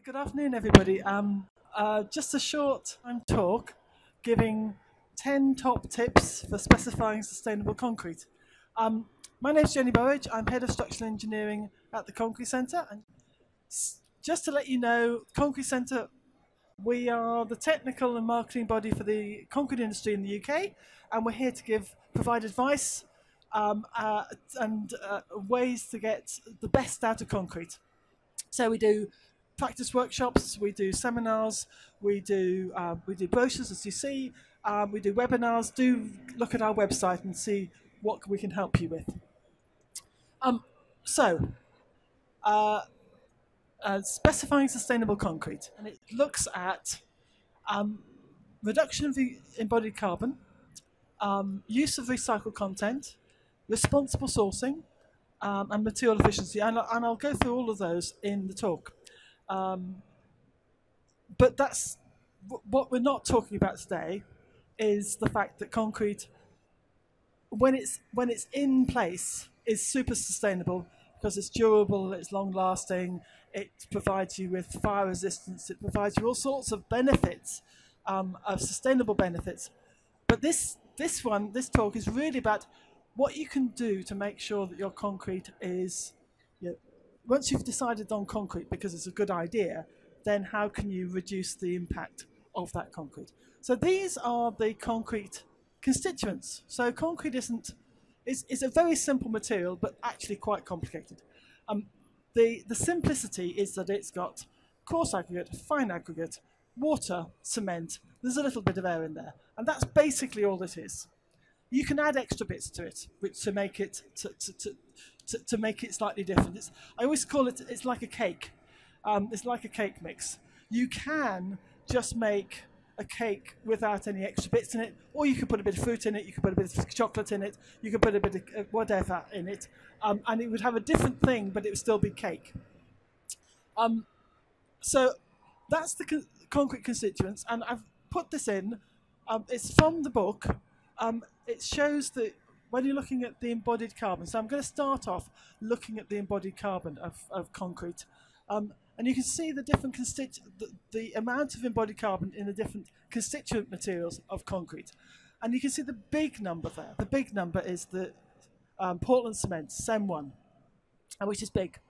Good afternoon, everybody. Just a short talk giving 10 top tips for specifying sustainable concrete. Um, my name is Jenny Burridge. I'm Head of Structural Engineering at the Concrete Centre. And just to let you know, Concrete Centre, we are the technical and marketing body for the concrete industry in the UK, and we're here to provide advice and ways to get the best out of concrete. So we do practice workshops, we do seminars, we do brochures, as you see, we do webinars. Do look at our website and see what we can help you with. Um, so, uh, specifying sustainable concrete, and it looks at reduction of the embodied carbon, use of recycled content, responsible sourcing, and material efficiency. And I'll go through all of those in the talk. But that's what we're not talking about today, is the fact that concrete, when it's in place, is super sustainable because it's durable, it's long lasting, it provides you with fire resistance, it provides you all sorts of benefits, of sustainable benefits. But this talk is really about what you can do to make sure that your concrete is, once you've decided on concrete because it's a good idea, then how can you reduce the impact of that concrete? So these are the concrete constituents. So concrete is a very simple material, but actually quite complicated. The simplicity is that it's got coarse aggregate, fine aggregate, water, cement. There's a little bit of air in there, and that's basically all it is. You can add extra bits to it, which to make it to make it slightly different. I always call it, it's like a cake. It's like a cake mix. You can just make a cake without any extra bits in it, or you could put a bit of fruit in it, you could put a bit of chocolate in it, you could put a bit of whatever in it, and it would have a different thing, but it would still be cake. So that's the concrete constituents, and I've put this in. It's from the book. It shows that when you're looking at the embodied carbon, so I'm going to start off looking at the embodied carbon of concrete. And you can see the different the amount of embodied carbon in the different constituent materials of concrete. And you can see the big number there. The big number is the Portland cement, SEM1, which is big.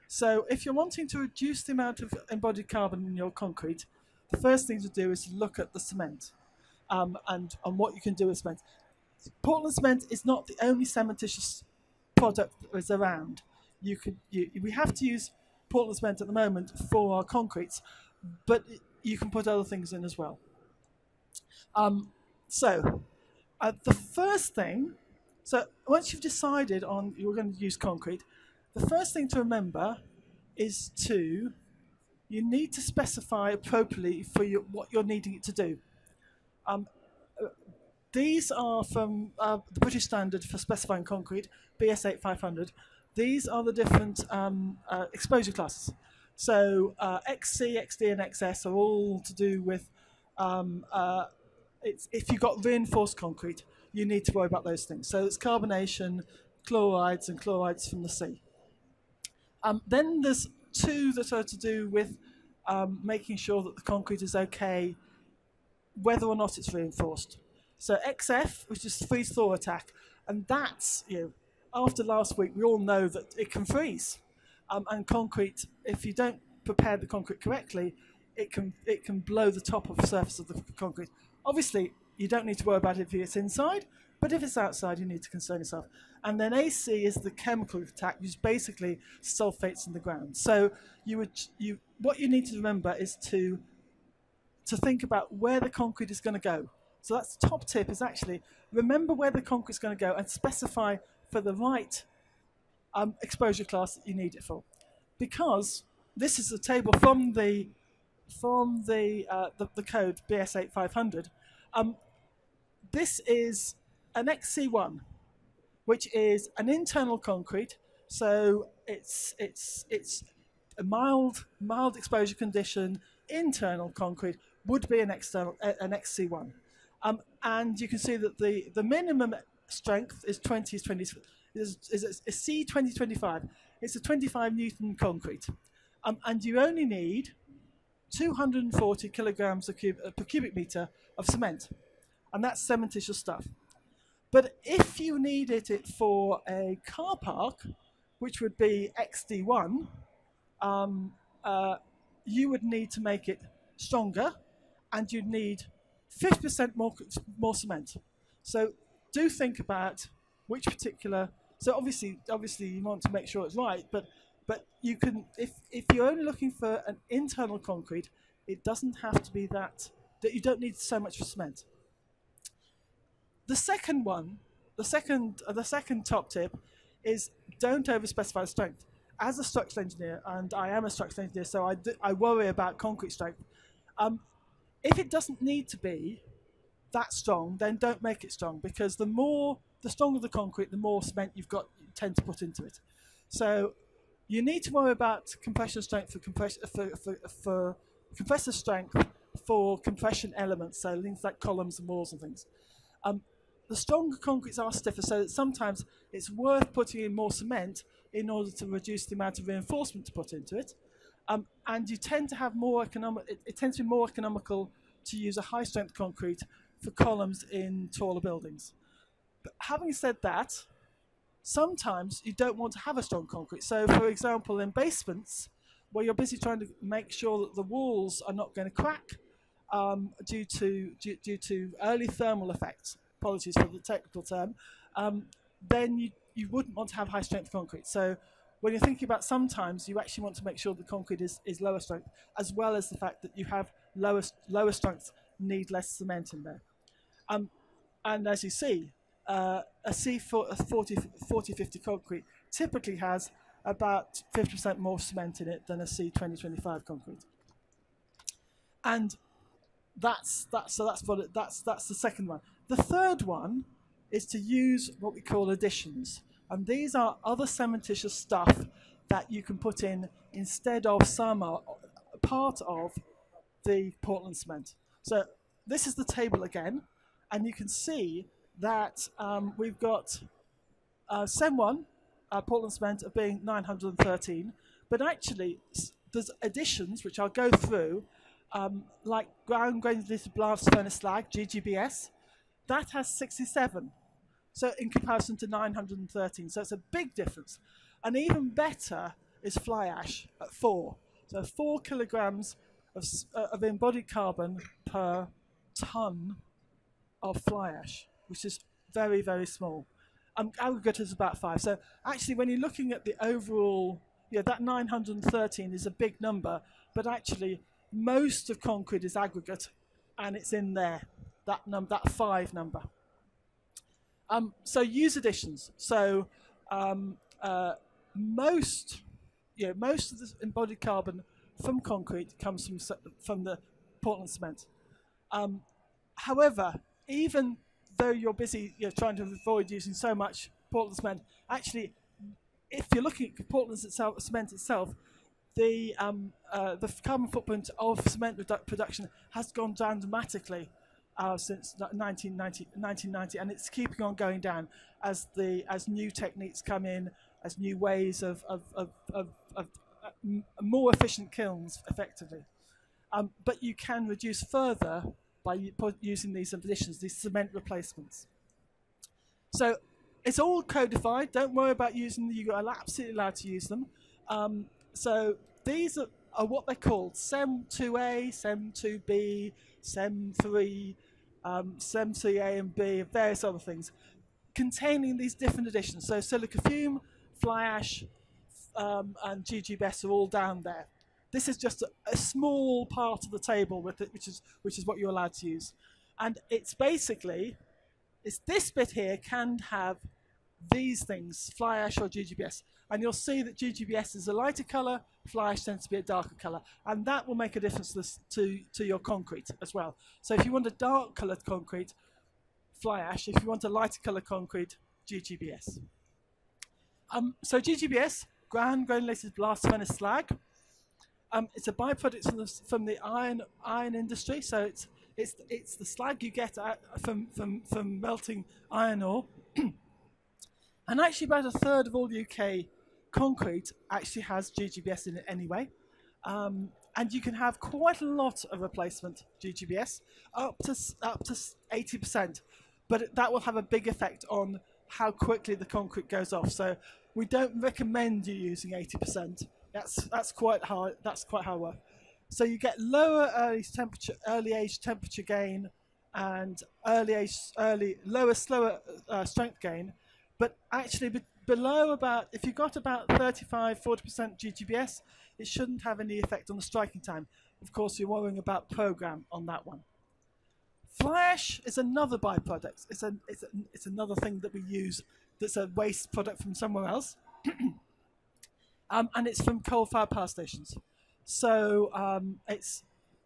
So if you're wanting to reduce the amount of embodied carbon in your concrete, the first thing to do is to look at the cement and what you can do with cement. Portland cement is not the only cementitious product that is around. We have to use Portland cement at the moment for our concretes, but you can put other things in as well. The first thing, so once you've decided on you're going to use concrete, the first thing to remember is you need to specify appropriately for what you're needing it to do. These are from the British standard for specifying concrete, BS 8500. These are the different exposure classes. So XC, XD, and XS are all to do with, if you've got reinforced concrete, you need to worry about those things. So it's carbonation, chlorides, and chlorides from the sea. Then there's two that are to do with making sure that the concrete is okay, whether or not it's reinforced. So XF, which is freeze-thaw attack, and that's, after last week, we all know that it can freeze. And concrete, if you don't prepare the concrete correctly, it can blow the top of the surface of the concrete. Obviously, you don't need to worry about it if it's inside, but if it's outside, you need to concern yourself. And then AC is the chemical attack, which is basically sulfates in the ground. So what you need to remember is to think about where the concrete is going to go. So that's the top tip, is actually remember where the concrete is going to go and specify for the right exposure class that you need it for. Because this is a table from the code BS 8500. This is an XC1, which is an internal concrete. So it's a mild exposure condition. Internal concrete would be an XC1. And you can see that the minimum strength is C2025. It's a 25 Newton concrete. And you only need 240 kilograms per cubic meter of cement, and that's cementitious stuff. But if you needed it for a car park, which would be XD1, you would need to make it stronger, and you'd need 50% more cement. So do think about which particular. So obviously you want to make sure it's right, but you can, if you're only looking for an internal concrete, it doesn't have to be that you don't need so much for cement. The second one, the second top tip is don't overspecify the strength. As a structural engineer, and I am a structural engineer, so I worry about concrete strength. If it doesn't need to be that strong, then don't make it strong, because the stronger the concrete, the more cement you tend to put into it. So you need to worry about compression strength for compressor strength for compression elements, so things like columns and walls and things. The stronger concretes are stiffer, so that sometimes it's worth putting in more cement in order to reduce the amount of reinforcement to put into it. And you tend to have more it tends to be more economical to use a high strength concrete for columns in taller buildings. But having said that, sometimes you don't want to have a strong concrete. So for example, in basements where you're busy trying to make sure that the walls are not going to crack due to early thermal effects, apologies for the technical term, then you wouldn't want to have high strength concrete. So when you're thinking about, sometimes you actually want to make sure the concrete is lower strength, as well as the fact that you have lower strengths need less cement in there. And as you see, a C40-50 concrete typically has about 50% more cement in it than a C20-25 concrete. And that's the second one. The third one is to use what we call additions. And these are other cementitious stuff that you can put in instead of part of the Portland cement. So this is the table again, and you can see that we've got CEM 1, Portland cement, of being 913, but actually there's additions which I'll go through, like ground granulated blast furnace slag, GGBS, that has 67. So in comparison to 913, so it's a big difference. And even better is fly ash at 4. So 4 kilograms of embodied carbon per ton of fly ash, which is very, very small. Aggregate is about 5. So actually, when you're looking at the overall, that 913 is a big number, but actually most of concrete is aggregate, and it's in there, that 5 number. So use additions. So most of the embodied carbon from concrete comes from the Portland cement. However, even though you're busy trying to avoid using so much Portland cement, actually, if you're looking at Portland cement itself, the carbon footprint of cement production has gone down dramatically since 1990, and it's keeping on going down as new techniques come in, as new ways of more efficient kilns, effectively. But you can reduce further by using these additions, these cement replacements. So it's all codified. Don't worry about using them. You are absolutely allowed to use them. So these are what they're called: CEM 2A, CEM 2B, CEM 3, CEM 3A and B, various other things, containing these different additions. So Silica Fume, fly ash, and GGBS are all down there. This is just a small part of the table with it, which is what you're allowed to use. And it's basically, this bit here can have these things, fly ash or GGBS. And you'll see that GGBS is a lighter colour, fly ash tends to be a darker colour. And that will make a difference to your concrete as well. So if you want a dark coloured concrete, fly ash. If you want a lighter coloured concrete, GGBS. So GGBS, ground granulated blast furnace slag. It's a byproduct from the iron industry. So it's the slag you get from melting iron ore. And actually about a third of all UK concrete actually has GGBS in it anyway. And you can have quite a lot of replacement GGBS, up to 80%, but that will have a big effect on how quickly the concrete goes off. So we don't recommend you using 80%. That's quite hard. That's quite hard work. So you get lower early age temperature gain, and lower slower strength gain, but actually below about, if you've got about 35–40% GGBS, it shouldn't have any effect on the striking time. Of course, you're worrying about program on that one. Fly ash is another byproduct. It's another thing that we use that's a waste product from somewhere else. And it's from coal-fired power stations. So it's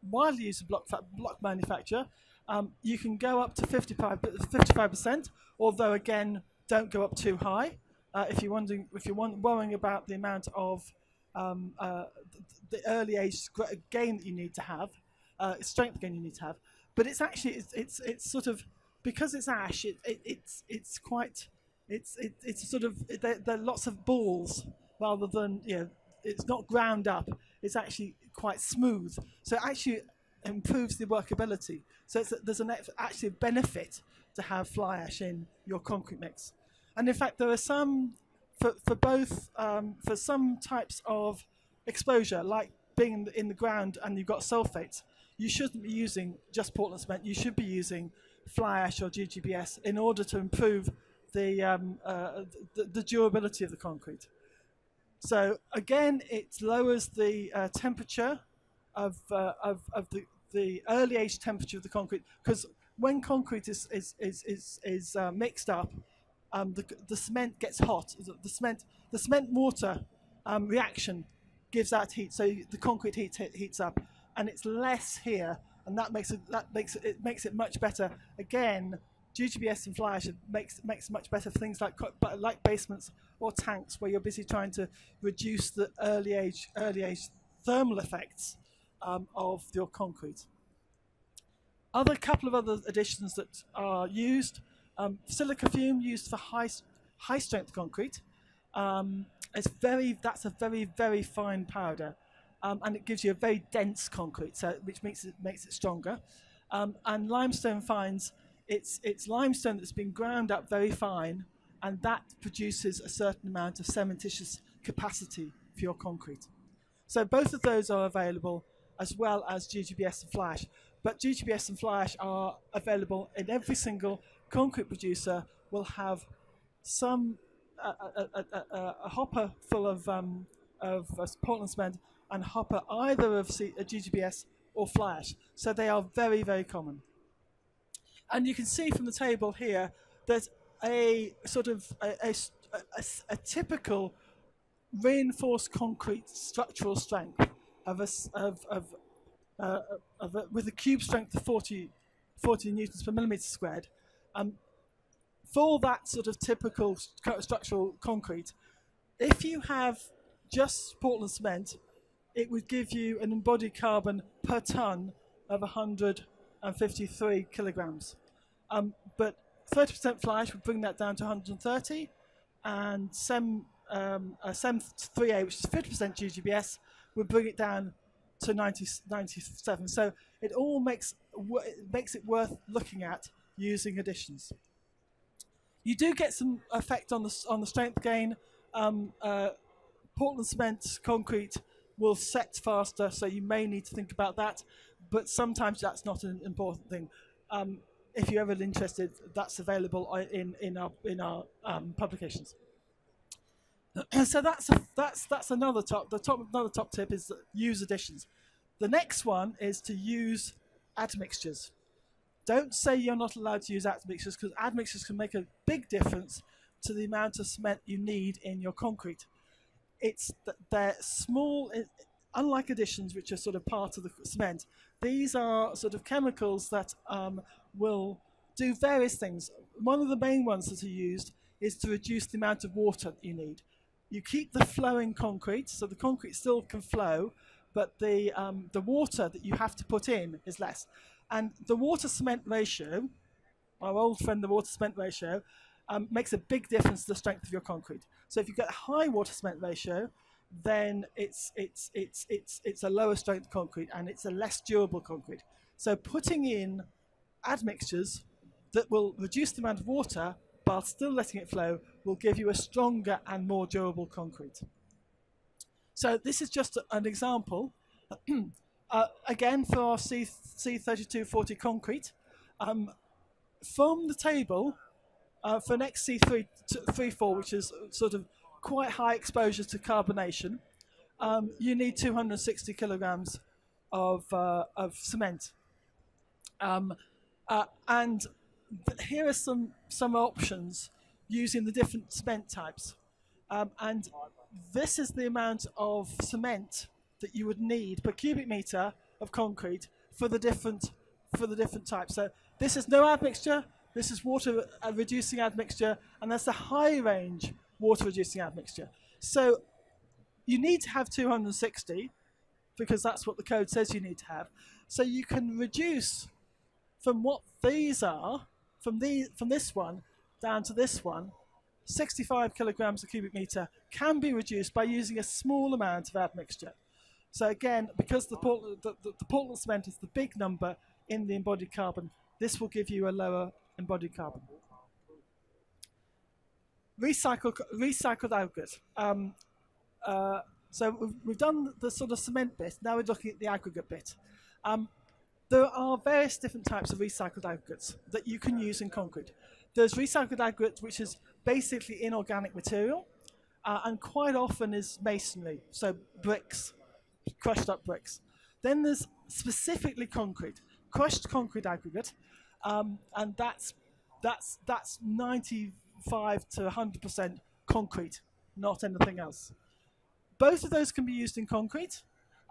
widely used in block manufacture. You can go up to 55%, although again, don't go up too high. If you're worrying about the amount of the early age gain that you need to have, strength gain you need to have. But it's actually it's sort of, because it's ash. It's sort of, there are lots of balls rather than, it's not ground up. It's actually quite smooth. So it actually improves the workability. So there's actually a benefit to have fly ash in your concrete mix. And in fact, there are some for some types of exposure, like being in the ground and you've got sulfates, you shouldn't be using just Portland cement. You should be using fly ash or GGBS in order to improve the durability of the concrete. So again, it lowers the temperature of the early age temperature of the concrete, because when concrete is mixed up, the cement gets hot. The cement water reaction gives out heat, so the concrete heats up, and it's less here, and that makes it much better. Again, GGBS and fly ash makes it much better for things like basements or tanks, where you're busy trying to reduce the early age thermal effects of your concrete. Couple of other additions that are used: Silica Fume, used for high strength concrete. That's a very fine powder, and it gives you a very dense concrete, which makes it stronger. And limestone fines, it's limestone that's been ground up very fine, and that produces a certain amount of cementitious capacity for your concrete. So both of those are available, as well as GGBS and fly ash. But GGBS and fly ash are available in every single concrete producer. Will have some a hopper full of Portland cement, and hopper either of GGBS or fly ash. So they are very, very common. And you can see from the table here, there's a sort of a typical reinforced concrete structural strength with a cube strength of 40 newtons per millimeter squared. For that sort of typical structural concrete, if you have just Portland cement, it would give you an embodied carbon per ton of 153 kilograms. But 30% fly ash would bring that down to 130, and SEM 3A, which is 50% GGBS, would bring it down to 97. So it all makes it worth looking at using additions. You do get some effect on the strength gain. Portland cement concrete will set faster, so you may need to think about that. But sometimes that's not an important thing. If you're ever interested, that's available in our publications. So that's another top tip is that use additions. The next one is to use admixtures. Don't say you're not allowed to use admixtures, because admixtures can make a big difference to the amount of cement you need in your concrete. They're small, unlike additions, which are sort of part of the cement. These are sort of chemicals that will do various things. One of the main ones that are used is to reduce the amount of water that you need. You keep the flowing concrete, so the concrete still can flow, but the water that you have to put in is less. And the water-cement ratio, our old friend the water-cement ratio, makes a big difference to the strength of your concrete. So if you get a high water-cement ratio, then it's a lower strength concrete and it's a less durable concrete. So putting in admixtures that will reduce the amount of water while still letting it flow will give you a stronger and more durable concrete. So this is just an example. Again, for our C3240 concrete, from the table, for an XC34, which is sort of quite high exposure to carbonation, you need 260 kilograms of cement. And here are some options using the different cement types. And this is the amount of cement that you would need per cubic meter of concrete for the different types. So this is no admixture, this is water reducing admixture, and that's the high range water reducing admixture. So you need to have 260 because that's what the code says you need to have. So you can reduce from what these are, from this one down to this one, 65 kilograms a cubic meter can be reduced by using a small amount of admixture. So again, because the Portland cement is the big number in the embodied carbon, this will give you a lower embodied carbon. Recycled aggregate. So we've done the sort of cement bit, now we're looking at the aggregate bit. There are various different types of recycled aggregates that you can use in concrete. There's recycled aggregate, which is basically inorganic material, and quite often is masonry, so bricks, crushed up bricks. Then there's specifically concrete, crushed concrete aggregate, and that's 95 to 100% concrete, not anything else. Both of those can be used in concrete.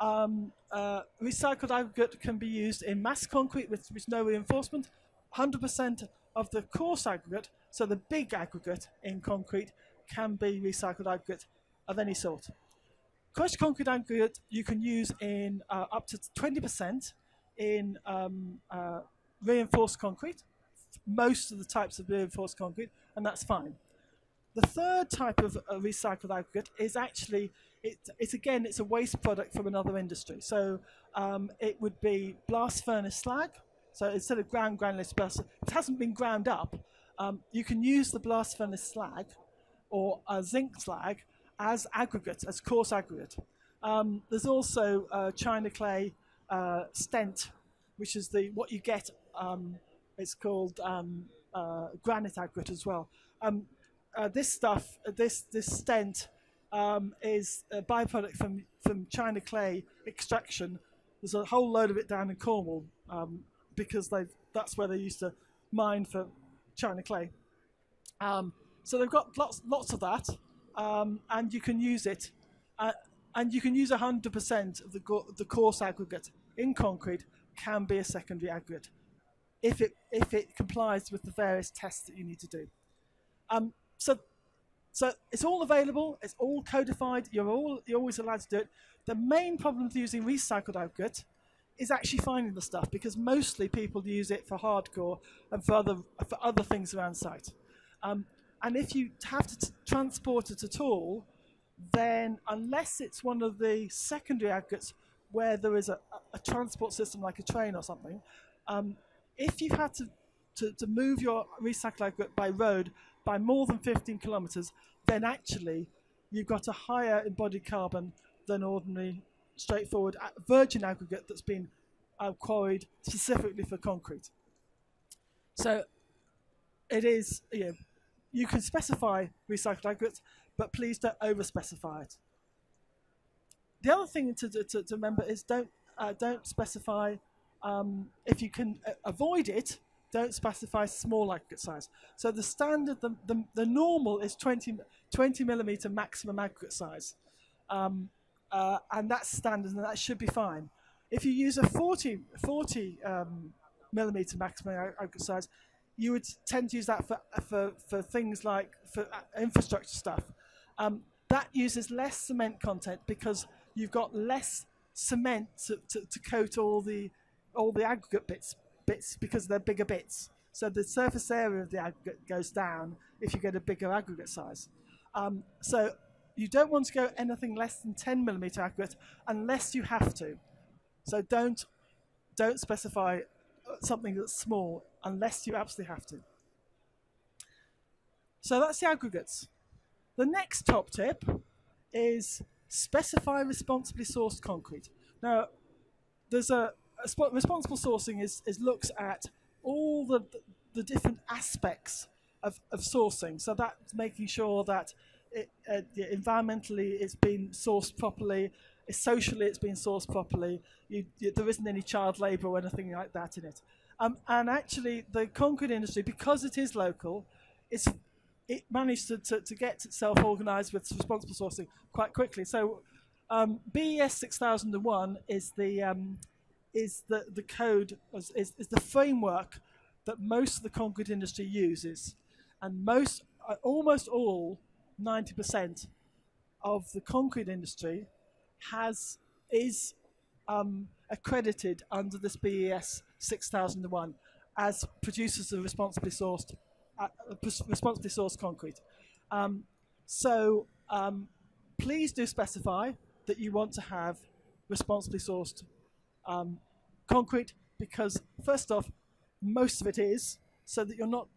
Recycled aggregate can be used in mass concrete with no reinforcement. 100% of the coarse aggregate, so the big aggregate in concrete, can be recycled aggregate of any sort. Crushed concrete aggregate you can use in up to 20% in reinforced concrete, most of the types of reinforced concrete, and that's fine. The third type of recycled aggregate is actually, it's a waste product from another industry. So it would be blast furnace slag. So instead of ground granulated blast, it hasn't been ground up. You can use the blast furnace slag or zinc slag as aggregate, as coarse aggregate. There's also China clay stent, which is what you get. It's called granite aggregate as well. This stuff, this stent, is a byproduct from China clay extraction. There's a whole load of it down in Cornwall because that's where they used to mine for China clay. So they've got lots of that, and you can use it, and you can use 100% of the coarse aggregate in concrete can be a secondary aggregate if it complies with the various tests that you need to do. So it's all available, it's all codified, you're always allowed to do it. The main problem with using recycled aggregate is actually finding the stuff, because mostly people use it for hardcore and for other things around site. And if you have to transport it at all, then unless it's one of the secondary aggregates where there is a transport system like a train or something, if you've had to move your recycled aggregate by road by more than 15 kilometers, then actually you've got a higher embodied carbon than ordinary straightforward virgin aggregate that's been quarried specifically for concrete. So it is, you can specify recycled aggregates, but please don't over-specify it. The other thing to remember is don't specify, if you can avoid it, don't specify small aggregate size. So the standard, the normal is 20 millimeter maximum aggregate size. And that's standard, and that should be fine. If you use a 40 millimeter maximum aggregate size, you would tend to use that for things like for infrastructure stuff. That uses less cement content because you've got less cement to coat all the aggregate bits because they're bigger bits. So the surface area of the aggregate goes down if you get a bigger aggregate size. So you don't want to go anything less than 10 millimeter aggregate unless you have to. So don't specify something that's small unless you absolutely have to. So that's the aggregates. The next top tip is specify responsibly sourced concrete. Now, there's responsible sourcing is looks at all the different aspects of sourcing. So that's making sure that environmentally it's been sourced properly, socially it's been sourced properly, there isn't any child labour or anything like that in it. And actually the concrete industry, because it is local, it managed to get itself organised with responsible sourcing quite quickly. So BES 6001 is the code, is the framework that most of the concrete industry uses, and almost all 90% of the concrete industry is accredited under this BES 6001 as producers of responsibly sourced concrete. Please do specify that you want to have responsibly sourced concrete, because first off, most of it is, so that you're not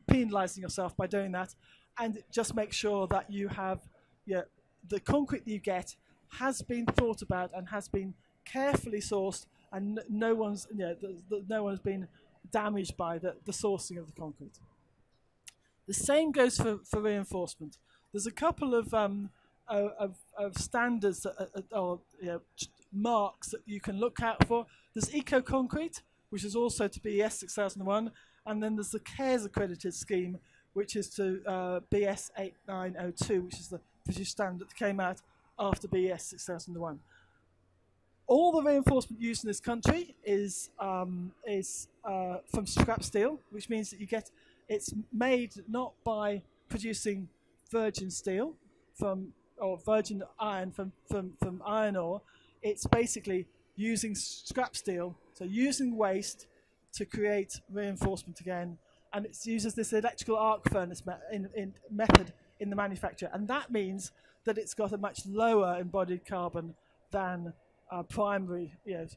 penalising yourself by doing that, and just make sure that you have the concrete that you get has been thought about and has been carefully sourced, and no one's been damaged by the sourcing of the concrete. The same goes for reinforcement. There's a couple of standards or marks that you can look out for. There's Eco Concrete, which is also to BES 6001, and then there's the CARES accredited scheme, which is to BS 8902, which is the British standard that came out after BES 6001. All the reinforcement used in this country is from scrap steel, which means that it's made not by producing virgin steel or virgin iron from iron ore. It's basically using scrap steel, so using waste to create reinforcement again, and it uses this electrical arc furnace method in the manufacture, and that means that it's got a much lower embodied carbon than primary, your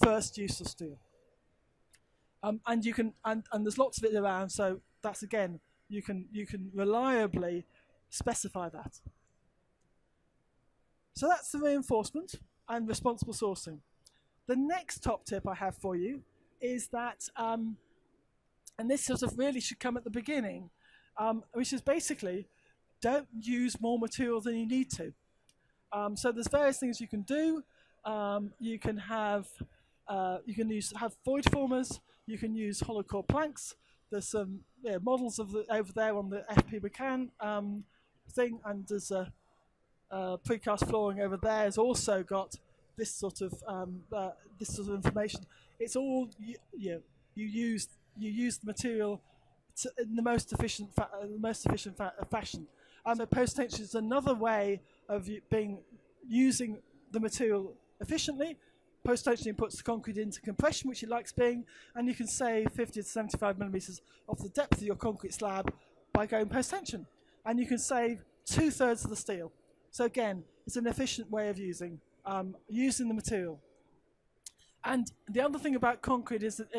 first use of steel. And you can, and there's lots of it around, so that's again, you can reliably specify that. So that's the reinforcement and responsible sourcing. The next top tip I have for you is that, and this sort of really should come at the beginning, which is basically, don't use more material than you need to. So there's various things you can do. You can have void formers. You can use hollow core planks. There's some models of over there on the FP McCann thing, and there's a precast flooring over there has also got this sort of information. It's all you use the material in the most efficient fashion. So post-tension is another way of using the material efficiently. Post-tensioning puts the concrete into compression, which it likes being, and you can save 50 to 75 millimeters off the depth of your concrete slab by going post-tension, and you can save 2/3 of the steel. So again, it's an efficient way of using the material. And the other thing about concrete is that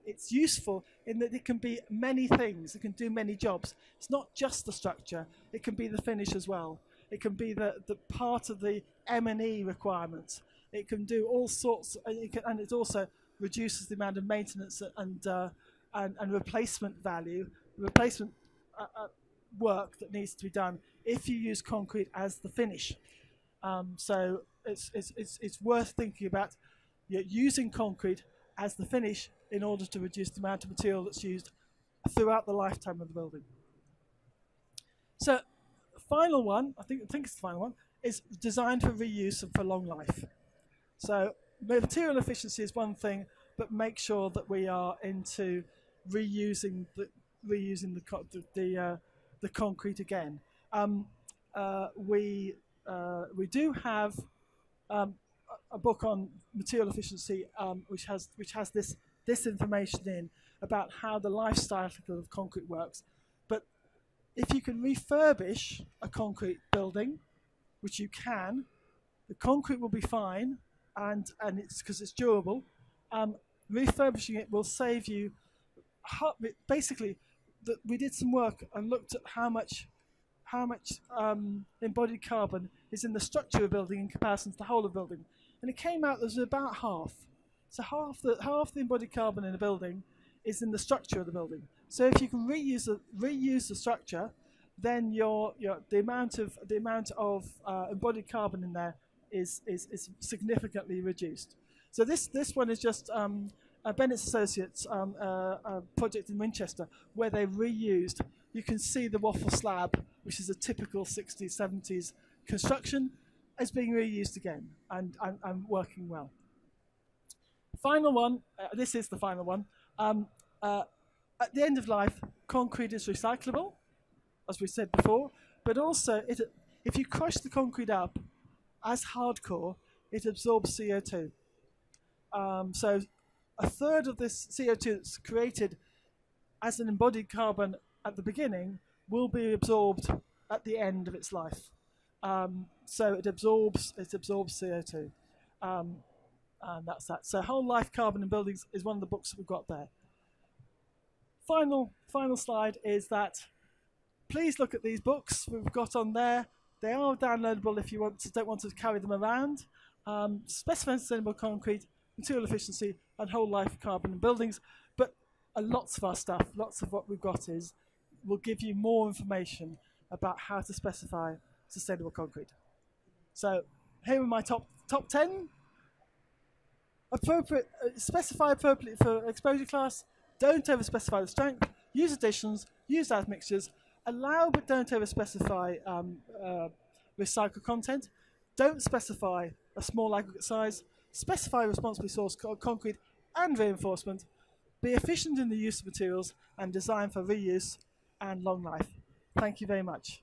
it's useful in that it can be many things. It can do many jobs. It's not just the structure. It can be the finish as well. It can be the part of the M&E requirements. It can do all sorts, and it also reduces the amount of maintenance and replacement work that needs to be done if you use concrete as the finish. So it's worth thinking about using concrete as the finish in order to reduce the amount of material that's used throughout the lifetime of the building. So final one, I think it's the final one, is designed for reuse and for long life. So material efficiency is one thing, but make sure that we are into reusing the concrete again. We do have a book on material efficiency, which has this information in about how the life cycle of concrete works. But if you can refurbish a concrete building, which you can, the concrete will be fine, and it's because it's durable. Refurbishing it will save you. Basically, we did some work and looked at how much embodied carbon is in the structure of a building in comparison to the whole of the building, and it came out there's about half. So half the embodied carbon in a building is in the structure of the building. So if you can reuse the structure, then the amount of embodied carbon in there is significantly reduced. So this one is just Bennett's Associates a project in Winchester where they reused. You can see the waffle slab, which is a typical 60s, 70s construction, is being reused again and working well. Final one. This is the final one. At the end of life, concrete is recyclable, as we said before, but also if you crush the concrete up as hardcore, it absorbs CO2. So a third of this CO2 that's created as an embodied carbon at the beginning will be absorbed at the end of its life. So it absorbs CO2. And that's that. So Whole Life Carbon in Buildings is one of the books that we've got there. Final slide is that please look at these books we've got on there. They are downloadable if you don't want to carry them around. Specifying Sustainable Concrete, Material Efficiency, and Whole Life Carbon in Buildings. But lots of our stuff, lots of what we've got will give you more information about how to specify sustainable concrete. So here are my top 10. Specify appropriately for exposure class. Don't over-specify the strength. Use additions. Use admixtures. Allow but don't over-specify recycled content. Don't specify a small aggregate size. Specify responsibly sourced concrete and reinforcement. Be efficient in the use of materials and design for reuse and long life. Thank you very much.